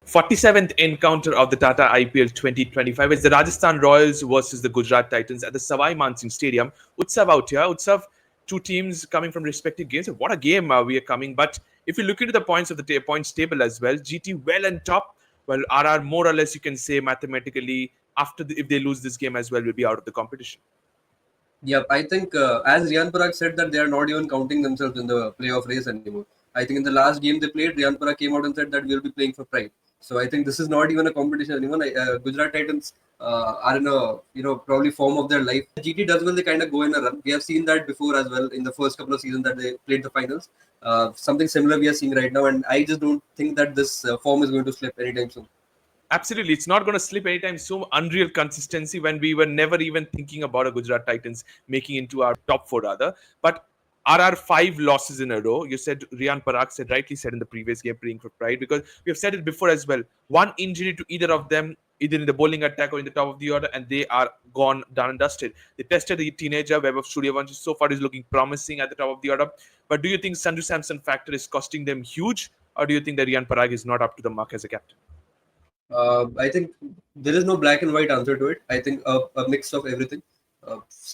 47th encounter of the Tata IPL 2025 is the Rajasthan Royals versus the Gujarat Titans at the Sawai Mansingh Stadium. Utsav out here. Utsav, two teams coming from respective games. What a game we are coming. But if you look into the points of the points table as well, GT well on top. Well, RR more or less you can say mathematically if they lose this game as well will be out of the competition. Yep, I think as Riyan Parag said that they are not even counting themselves in the playoff race anymore. I think in the last game they played, Riyan Parag came out and said that we'll be playing for pride. So I think this is not even a competition anymore. Gujarat Titans are in a probably form of their life. GT does well, they kind of go in a run. We have seen that before as well in the first couple of seasons that they played the finals. Something similar we are seeing right now, and I just don't think that this form is going to slip anytime soon. Absolutely. It's not going to slip anytime soon. Unreal consistency when we were never even thinking about a Gujarat Titans making into our top four rather. But RR 5 losses in a row. You said Riyan Parag rightly said in the previous game playing for pride because we have said it before as well. One injury to either of them, either in the bowling attack or in the top of the order, and they are gone, done and dusted. They tested the teenager, Webb of Suryavanshi, so far is looking promising at the top of the order. But do you think Sanju Samson factor is costing them huge, or do you think that Riyan Parag is not up to the mark as a captain? I think there is no black and white answer to it. I think a mix of everything.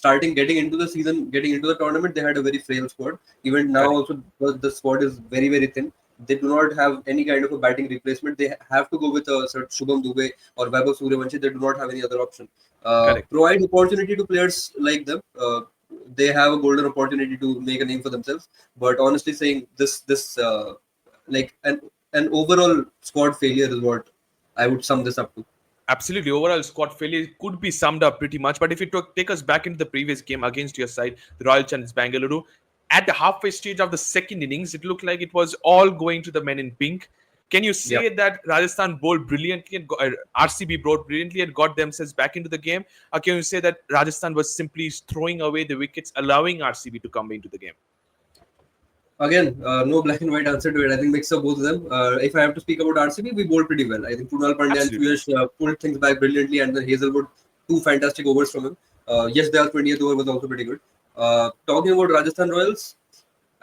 Getting into the season, getting into the tournament, they had a very frail squad. Even now, also the squad is very, very thin. They do not have any kind of a batting replacement. They have to go with a Shubham Dubey or Vaibhav Suryavanshi. They do not have any other option. Provide opportunity to players like them. They have a golden opportunity to make a name for themselves. But honestly, saying this like an overall squad failure is what I would sum this up to. Absolutely. Overall squad failure could be summed up pretty much. But if you take us back into the previous game against your side, the Royal Challengers Bengaluru, at the halfway stage of the second innings, it looked like it was all going to the men in pink. Can you say that Rajasthan bowled brilliantly and RCB bowled brilliantly and got themselves back into the game? Or can you say that Rajasthan was simply throwing away the wickets, allowing RCB to come into the game? Again, no black and white answer to it. I think mix of both of them. If I have to speak about RCB, we bowled pretty well. I think Krunal Pandya and Piyush pulled things back brilliantly, and then Hazelwood, two fantastic overs from him. Yes, their 20th over was also pretty good. Talking about Rajasthan Royals,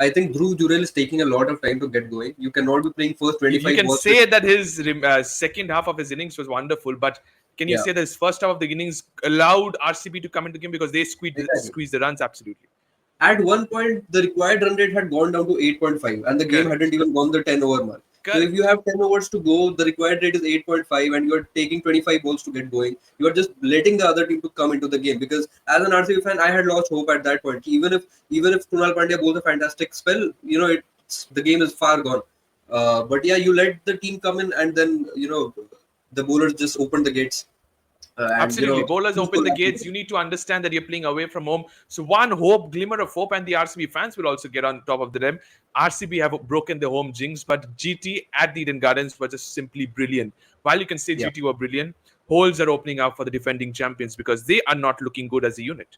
I think Dhruv Jurel is taking a lot of time to get going. You cannot be playing first 25 You can say that his second half of his innings was wonderful, but can you say that his first half of the innings allowed RCB to come into the game because they squeezed the runs? Absolutely. At one point, the required run rate had gone down to 8.5 and the game hadn't even gone the 10 over mark. So if you have 10 overs to go, the required rate is 8.5 and you're taking 25 balls to get going, you are just letting the other team to come into the game. Because as an RCB fan, I had lost hope at that point. Even if Krunal Pandya bowls a fantastic spell, the game is far gone. But yeah, you let the team come in and then, the bowlers just opened the gates. Absolutely. Bowlers open the gates. You need to understand that you're playing away from home. So one glimmer of hope, and the RCB fans will also get on top of them. RCB have broken the home jinx, but GT at the Eden Gardens were just simply brilliant. While you can say GT were brilliant, holes are opening up for the defending champions because they are not looking good as a unit.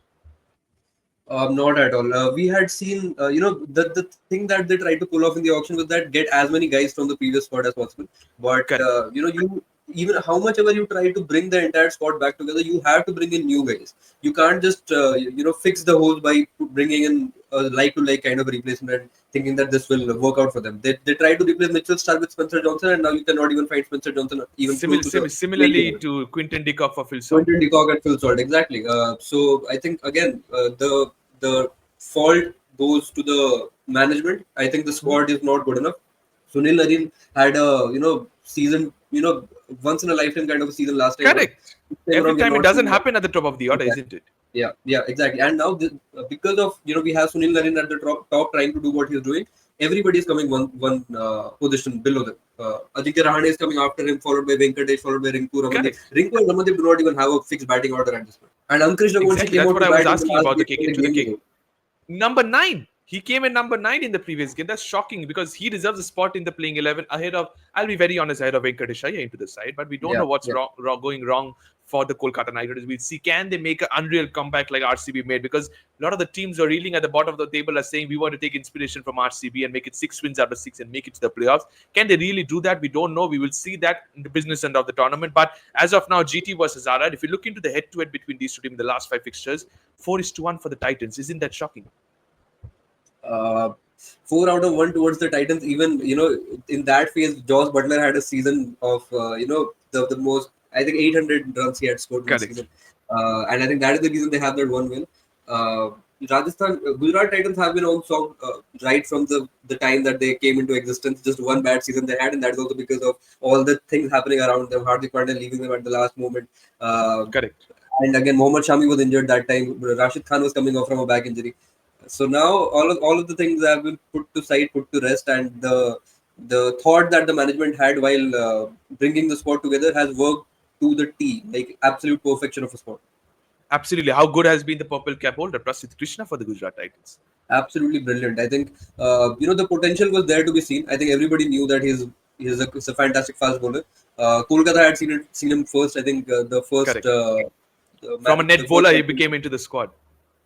Not at all. We had seen, the thing that they tried to pull off in the auction was that get as many guys from the previous squad as possible. But, you even how much ever you try to bring the entire squad back together, you have to bring in new guys. You can't just, fix the holes by bringing in a like-to-like kind of replacement, thinking that this will work out for them. They tried to replace Mitchell Starc with Spencer Johnson, and now you cannot even find Spencer Johnson even similarly to Quinton de Kock for Phil Salt. Quinton de Kock and Phil Salt, exactly. So I think again the fault goes to the management. I think the squad is not good enough. Sunil Narine had a season, once in a lifetime kind of a season last time. Correct. Every time it doesn't happen at the top of the order, isn't it? Yeah, exactly. And now because of we have Sunil Narine at the top trying to do what he's doing. Everybody is coming one position below them. Aditya Rahane is coming after him, followed by Venkatesh, followed by Rinku Ramandeep. Rinku and Ramandeep do not even have a fixed batting order at this point. And Ankush Raghuvanshi came out. That's what I was asking about the kick into the kick. Number 9. He came in number 9 in the previous game. That's shocking because he deserves a spot in the playing 11 ahead of, I'll be very honest, ahead of Venkatesh Iyer into the side. But we don't know what's going wrong for the Kolkata Knight Riders. We'll see, can they make an unreal comeback like RCB made? Because a lot of the teams are reeling at the bottom of the table are saying we want to take inspiration from RCB and make it 6 wins out of 6 and make it to the playoffs. Can they really do that? We don't know. We will see that in the business end of the tournament. But as of now, GT versus RR, if you look into the head-to-head between these two teams in the last 5 fixtures, 4-1 for the Titans. Isn't that shocking? 4 out of 1 towards the Titans. Even in that phase, Josh Butler had a season of the most. I think 800 runs he had scored in the Correct. season, and I think that is the reason they have that one win. Gujarat Titans have been on song right from the time that they came into existence. Just one bad season they had, and that is also because of all the things happening around them. Hardik Pandya leaving them at the last moment. Uh, Correct. and again, Mohammad Shami was injured that time. Rashid Khan was coming off from a back injury. So now all of the things have been put to side, put to rest, and the thought that the management had while bringing the squad together has worked to the T, like absolute perfection of a squad. Absolutely. How good has been the purple cap holder, Prasidh Krishna, for the Gujarat Titans? Absolutely brilliant. I think the potential was there to be seen. I think everybody knew that he's a fantastic fast bowler. Kolkata had seen him first. I think the first Correct. From a the net first bowler, he became into the squad.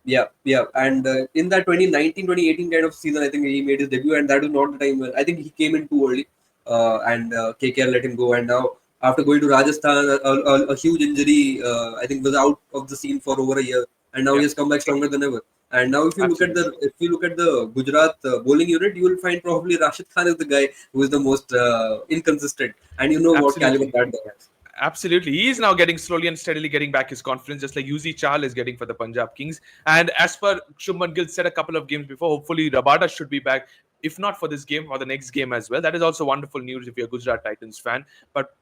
yeah. And in that 2019, 2018 kind of season, I think he made his debut, and that was not the time when I think he came in too early, and KKR let him go. And now, after going to Rajasthan, a huge injury, I think was out of the scene for over a year, and now he Yeah, has come back stronger than ever. And now, absolutely. if you look at the Gujarat bowling unit, you will find probably Rashid Khan is the guy who is the most inconsistent, and you know what caliber Absolutely. that guy has. Absolutely. He is now getting slowly and steadily getting back his confidence, just like Yuzi Chahal is getting for the Punjab Kings. And as per Shubman Gill said a couple of games before, hopefully Rabada should be back, if not for this game, for the next game as well. That is also wonderful news if you're a Gujarat Titans fan. But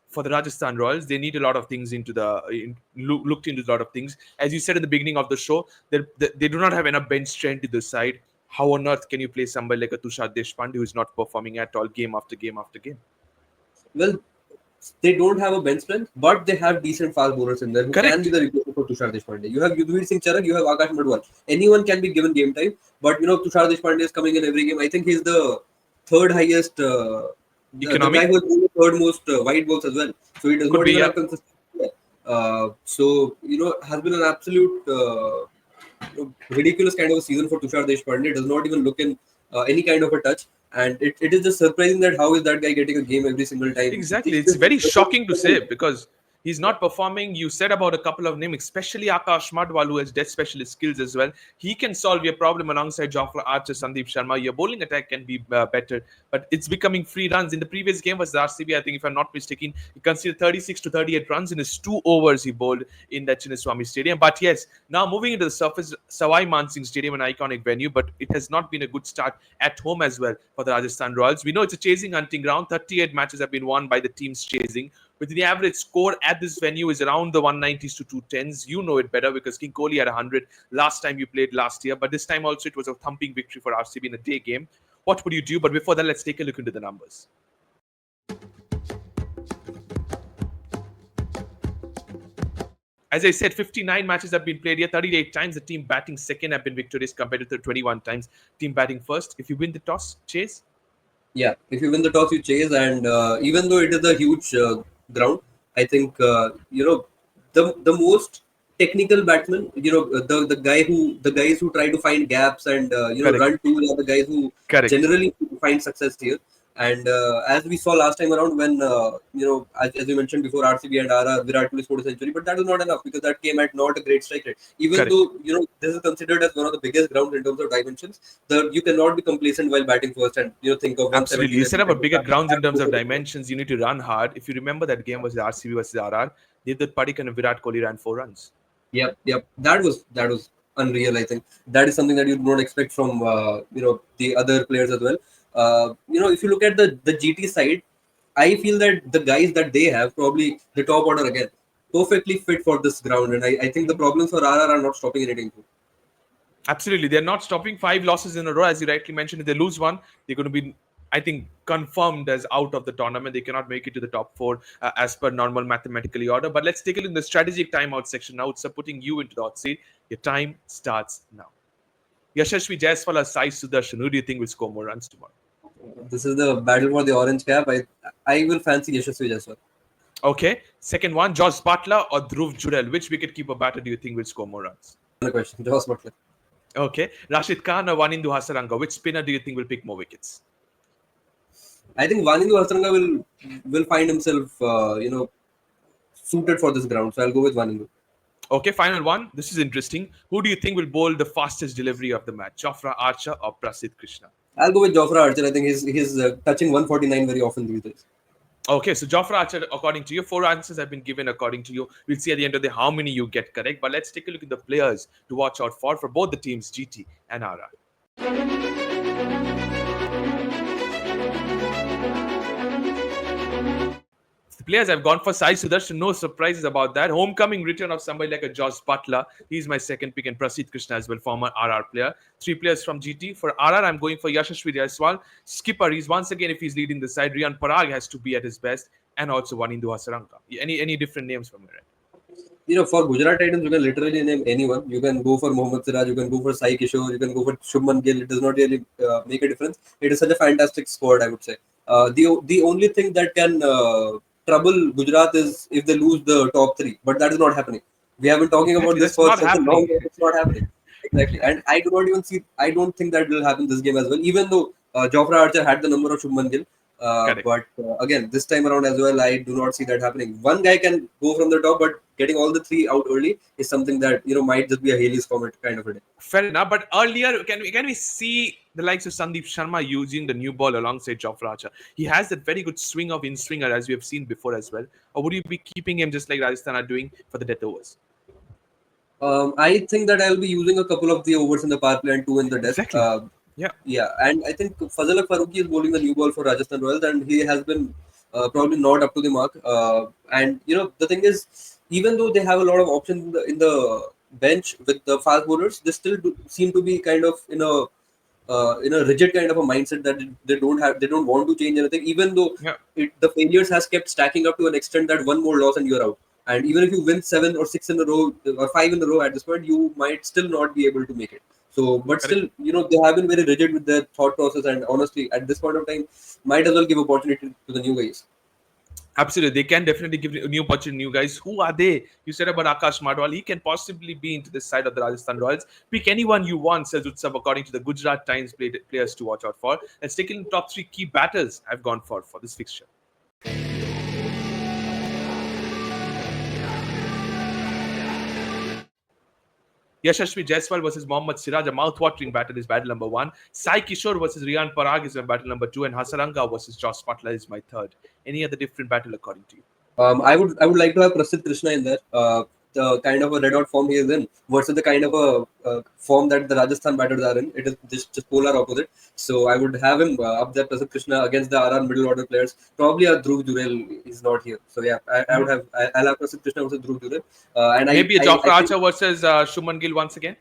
for the Rajasthan Royals, they need a lot of things looked into a lot of things. As you said in the beginning of the show, they do not have enough bench strength to the side. How on earth can you play somebody like a Tushar Deshpande who is not performing at all game after game after game? Well, they don't have a bench strength, but they have decent fast bowlers in there who can be Correct. the replacement for Tushar Deshpande. You have Yudhvir Singh Charak, you have Akash Madwal. Anyone can be given game time, but Tushar Deshpande is coming in every game. I think he's the third highest, the guy Economy who has won the third most wide balls as well. So he does could not be, even yeah. have consistency. So has been an absolute ridiculous kind of a season for Tushar Deshpande. Does not even look in any kind of a touch. And it is just surprising that how is that guy getting a game every single time? Exactly. It's very shocking to say because he's not performing. You said about a couple of names, especially Akash Madwal, who has death specialist skills as well. He can solve your problem alongside Jofra Archer, Sandeep Sharma. Your bowling attack can be better, but it's becoming free runs. In the previous game was the RCB, I think, if I'm not mistaken, he considered 36 to 38 runs in his 2 overs he bowled in that Chinnaswamy Stadium. But yes, now moving into the surface, Sawai Mansingh Stadium, an iconic venue, but it has not been a good start at home as well for the Rajasthan Royals. We know it's a chasing hunting ground. 38 matches have been won by the teams chasing. With the average score at this venue is around the 190s to 210s. You know it better because King Kohli had 100 last time you played last year. But this time also it was a thumping victory for RCB in a day game. What would you do? But before that, let's take a look into the numbers. As I said, 59 matches have been played here. 38 times the team batting second have been victorious compared to the 21 times team batting first. If you win the toss, chase. Yeah, if you win the toss, you chase, and even though it is a huge ground, I think the most technical batsman, the guys who try to find gaps and Correct. run to are the guys who Correct. generally find success here. And as we saw last time around, when as you mentioned before, RCB and RR, Virat Kohli scored a century, but that was not enough because that came at not a great strike rate. Even Correct. though this is considered as one of the biggest grounds in terms of dimensions, you cannot be complacent while batting first and think of Absolutely. 170s You and said about bigger grounds in terms of 200s. dimensions. You need to run hard. If you remember that game was the RCB versus RR, Devdutt Padikkal and Virat Kohli ran 4 runs. Yep. That was unreal. I think that is something that you do not expect from the other players as well. If you look at the GT side, I feel that the guys that they have, probably the top order again, perfectly fit for this ground, and I think the problems for RR are not stopping anything. Absolutely. They're not stopping 5 losses in a row. As you rightly mentioned, if they lose one, they're going to be, I think, confirmed as out of the tournament. They cannot make it to the top four as per normal mathematically order. But let's take a look in the strategic timeout section now. It's putting you into the hot seat. Your time starts now. Yashashvi Jaiswal or Sai Sudarshan, who do you think will score more runs tomorrow? This is the battle for the orange cap. I will fancy Yashasvi as well. Okay. Second one, Josh Butler or Dhruv Jurel. Which wicket-keeper batter do you think will score more runs? No question. Josh Butler. Okay. Rashid Khan or Wanindu Hasaranga. Which spinner do you think will pick more wickets? I think Vanindu Hasaranga will find himself suited for this ground. So I'll go with Vanindu. Okay, final one. This is interesting. Who do you think will bowl the fastest delivery of the match? Jofra Archer or Prasidh Krishna? I'll go with Jofra Archer. I think he's touching 149 very often these days. Okay, so Jofra Archer, according to you, 4 answers have been given according to you. We'll see at the end of the day how many you get correct. But let's take a look at the players to watch out for both the teams, GT and RR. The players have gone for Sai Sudarshan, no surprises about that. Homecoming return of somebody like a Josh Butler. He's my second pick, and Prasidh Krishna as well, former RR player. 3 players from GT. For RR, I'm going for Yashasvi Jaiswal. Skipper, he's once again, if he's leading the side, Riyan Parag has to be at his best, and also Wanindu Hasaranka. Any different names from your end? For Gujarat Titans, you can literally name anyone. You can go for Mohammad Siraj, you can go for Sai Kishore, you can go for Shubman Gill. It does not really make a difference. It is such a fantastic squad, I would say. The only thing that can trouble Gujarat is if they lose the top three, but that is not happening. We have been talking about this for such a long time. It's not happening. Exactly, and I do not even see. I don't think that will happen this game as well. Even though Jofra Archer had the number of Shubman Gill, but again, this time around as well, I do not see that happening. One guy can go from the top, but getting all the three out early is something that might just be a Haley's Comet kind of a day. Fair enough, but earlier, can we see the likes of Sandeep Sharma using the new ball alongside Jofra Archer? He has that very good swing of in-swinger as we have seen before as well. Or would you be keeping him just like Rajasthan are doing for the death overs? I think that I'll be using a couple of the overs in the power play and 2 in the death. Exactly. Yeah, and I think Fazalak Farooqi is bowling the new ball for Rajasthan Royals, and he has been probably not up to the mark. And the thing is, even though they have a lot of options in the bench with the fast bowlers, they still seem to be kind of in a rigid kind of a mindset that they don't want to change anything. Even though the failures has kept stacking up to an extent that one more loss and you're out. And even if you win 7 or 6 in a row or 5 in a row at this point, you might still not be able to make it. So, but still, they have been very rigid with their thought process, and honestly, at this point of time, might as well give opportunity to the new guys. Absolutely, they can definitely give a new opportunity. New guys, who are they? You said about Akash Madwal. He can possibly be into this side of the Rajasthan Royals. Pick anyone you want, says Utsav, according to the Gujarat Times players to watch out for. Let's take in the top 3 key battles I've gone for this fixture. Yashasvi Jaiswal versus Mohammad Siraj, a mouth-watering battle, is battle number 1. Sai Kishore versus Riyan Parag is my battle number 2, and Hasaranga versus Josh Butler is my 3rd. Any other different battle according to you? I would like to have Prasidh Krishna in there. The kind of a red-hot form he is in versus the kind of a form that the Rajasthan batters are in. It is just polar opposite. So I would have him up there, Prasidh Krishna, against the RR middle order players. Probably a Dhruv Jurel is not here. So yeah, I'll have Prasidh Krishna versus Dhruv Jurel. And maybe a Jofra Archer versus Shubman Gill once again.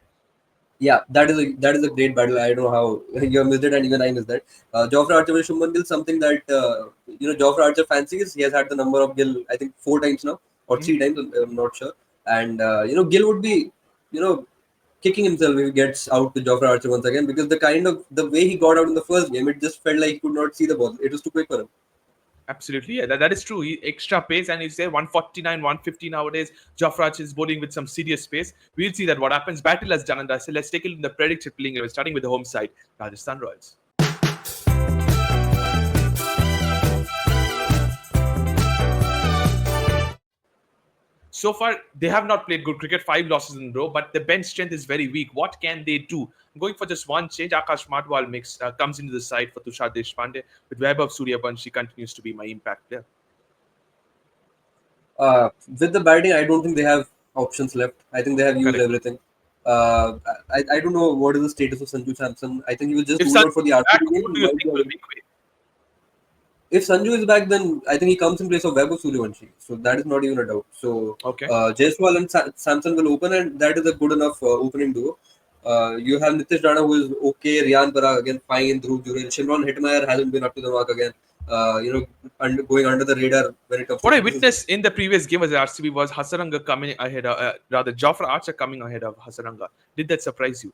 Yeah, that is a great battle. I don't know how you have missed it, and even I missed that. Jofra Archer versus Shubman Gill, something that Jofra Archer fancies. He has had the number of Gill, I think 4 times now, or 3 times. I'm not sure. And Gill would be kicking himself if he gets out to Jofra Archer once again, because the way he got out in the first game, it just felt like he could not see the ball. It was too quick for him. Absolutely, yeah, that is true. He extra pace, and he's there 149, 150 nowadays. Jofra Archer is bowling with some serious pace. We'll see that what happens. Battle as Jananda said. Let's take a look at the predicted playing level, starting with the home side, Rajasthan Royals. So far, they have not played good cricket, 5 losses in a row, but the bench strength is very weak. What can they do? I'm going for just one change. Akash Madwal comes into the side for Tushar Deshpande. With Vaibhav Suryavanshi continues to be my impact player. With the batting, I don't think they have options left. I think they have used everything. I don't know what is the status of Sanju Samson. I think he was just ruled out for the RCB game. If Sanju is back, then I think he comes in place of Vaibhav Suryavanshi. So that is not even a doubt. So Jaiswal and Samson will open, and that is a good enough opening duo. You have Nitish Rana, who is okay. Riyan Parag again fine. Dhruv Jurel. Shimron Hetmeyer hasn't been up to the mark again. Going under the radar when it comes. What I witnessed in the previous game as RCB was Hasaranga coming ahead, rather Jofra Archer coming ahead of Hasaranga. Did that surprise you?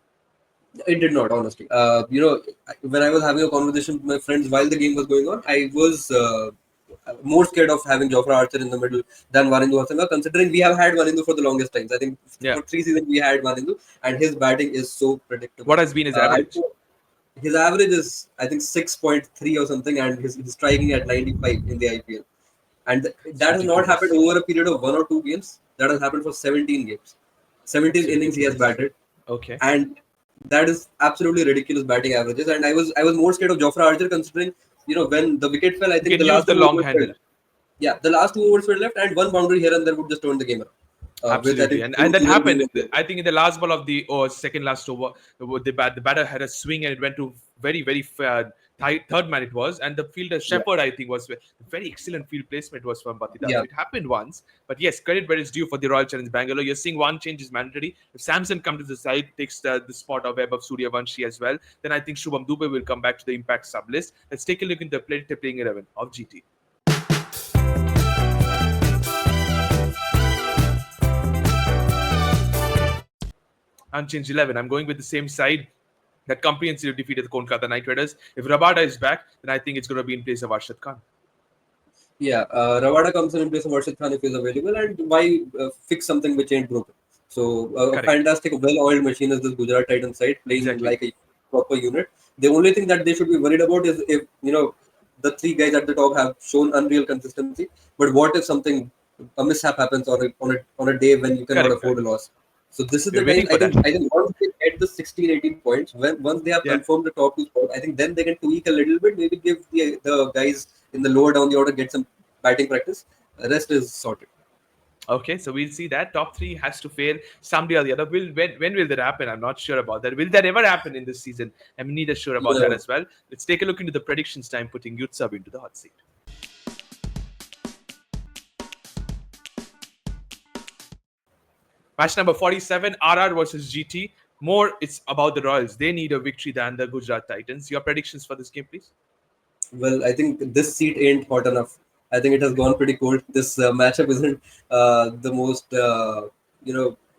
It did not, honestly. When I was having a conversation with my friends while the game was going on, I was more scared of having Jofra Archer in the middle than Wanindu Hasanga, considering we have had Wanindu for the longest times. I think for 3 seasons we had Wanindu, and his batting is so predictable. What has been his average? His average is, I think, 6.3 or something, and he's striking at 95 in the IPL. And that has not happened over a period of 1 or 2 games. That has happened for 17 games. 17 innings he has batted, Okay. and that is absolutely ridiculous batting averages. And I was more scared of Jofra Archer, considering when the wicket fell. I You think can the use last the two long overs were handle. left. Yeah, the last 2 overs were left, and one boundary here and there would just turn the game around. Which I Absolutely, think and through that season happened. being a I think in the last ball of the second last over, the batter had a swing and it went to very third man it was, and the fielder yeah, Shepherd I think was very excellent field placement was from Batida. So yeah. it happened once, but yes, credit where it's due for the Royal Challenge Bangalore. You're seeing one change is mandatory. If Samson comes to the side, takes the spot of Webb of Suryavanshi as well, then I think Shubham Dubey will come back to the impact sub list. Let's take a look into the playing 11 of GT. Unchanged 11. I'm going with the same side that comprehensively defeated the Kolkata Knight Riders. If Rabada is back, then I think it's going to be in place of Arshad Khan. Yeah, Rawada comes in place of Arshad Khan if he's available, and why fix something which ain't broken? So a Correct. fantastic, well-oiled machine is this Gujarat Titans side, playing Exactly. like a proper unit. The only thing that they should be worried about is if the three guys at the top have shown unreal consistency. But what if a mishap happens on a day when you cannot Correct. afford a loss? So this is We're the time. waiting for that. I think once they get the 16, 18 points, once they have Yeah. confirmed the top two spot, I think then they can tweak a little bit. Maybe give the guys in the lower down the order get some batting practice. The rest is sorted. Okay, so we'll see that top three has to fail somebody or the other. When will that happen? I'm not sure about that. Will that ever happen in this season? I'm neither sure about that No. as well. Let's take a look into the predictions time, putting Yutsab into the hot seat. Match number 47, RR versus GT. More, it's about the Royals. They need a victory than the Gujarat Titans. Your predictions for this game, please? Well, I think this seat ain't hot enough. I think it has gone pretty cold. This matchup isn't the most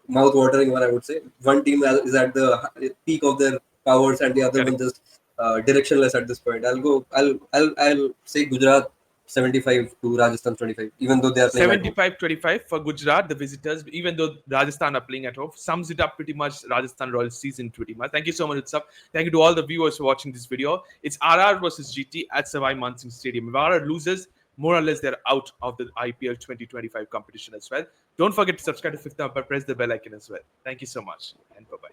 mouth-watering one, I would say. One team is at the peak of their powers, and the other one Correct. just directionless at this point. I'll say Gujarat 75 to Rajasthan 25, even though they are playing at home. 75-25 for Gujarat, the visitors, even though Rajasthan are playing at home. Sums it up pretty much, Rajasthan Royals season pretty much. Thank you so much, Utsap. Thank you to all the viewers for watching this video. It's RR versus GT at Sawai Mansingh Stadium. If RR loses, more or less they're out of the IPL 2025 competition as well. Don't forget to subscribe to Fifth Number, press the bell icon as well. Thank you so much, and bye-bye.